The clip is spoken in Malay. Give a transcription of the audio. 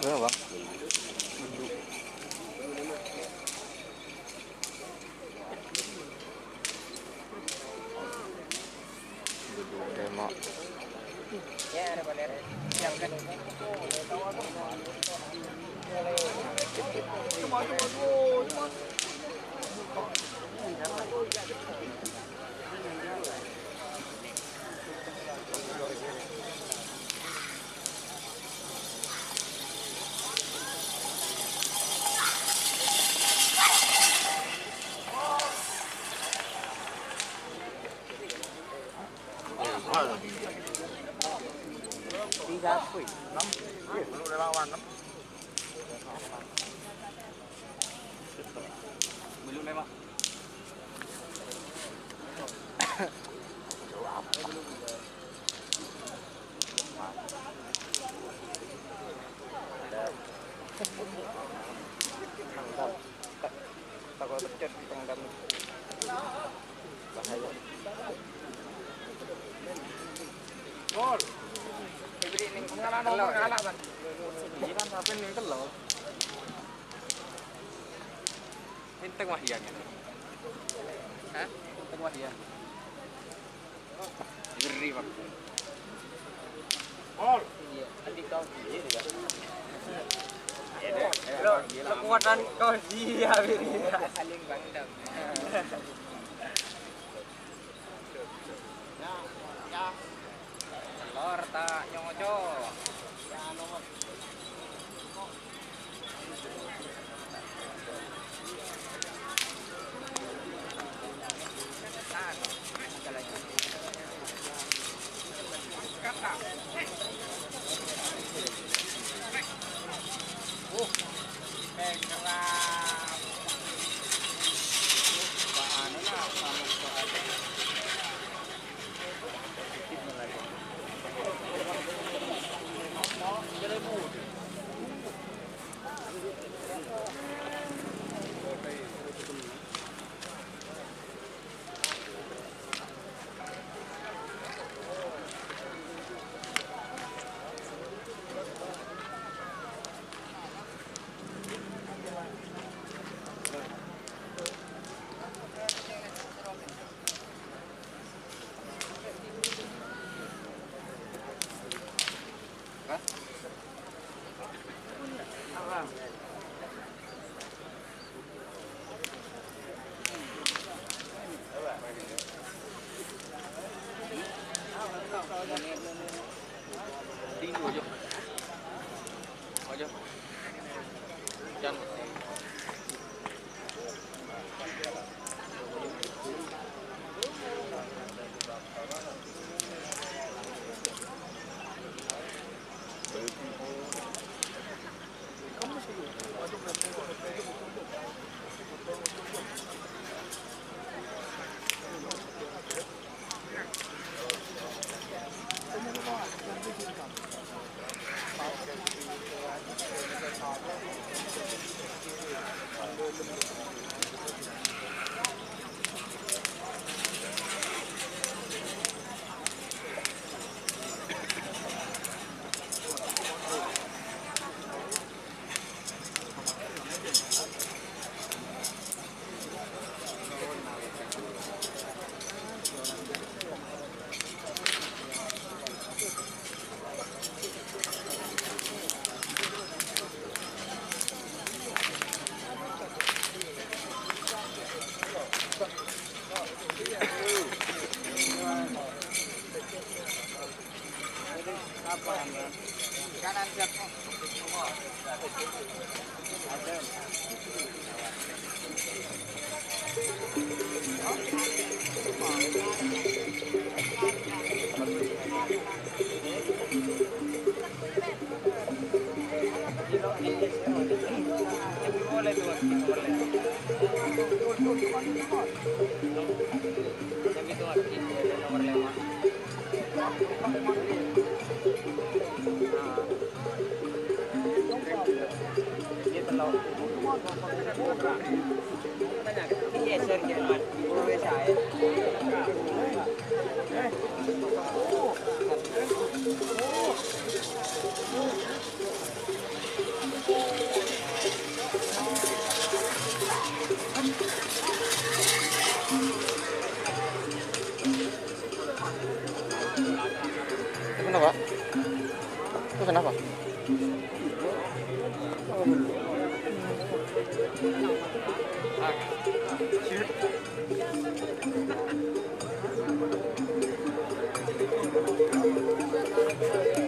Mana bang? Duduk tembak. Ya, ada bandar. Yang kan. Tiga puluh, enam. Belum ada lawan. Belum memang. Takut pecah di tengah dalam. Bahaya. Gol. Beri ning ngalah kan. Iya kan sampai ning telo. Inteng Wahyan. Hah? Inteng Wahyan. Ngeri Bang. Gol. Iya, tadi kau dia juga. Kekuatan kau dia saling bangdam. Ya. Telur tak nyoco. Ya nomor. Kata. Keram. Bahan lah sama soal. Tinggu aja. Aja. Jangan. Kanan siap. Pesan apa? Oh, belum.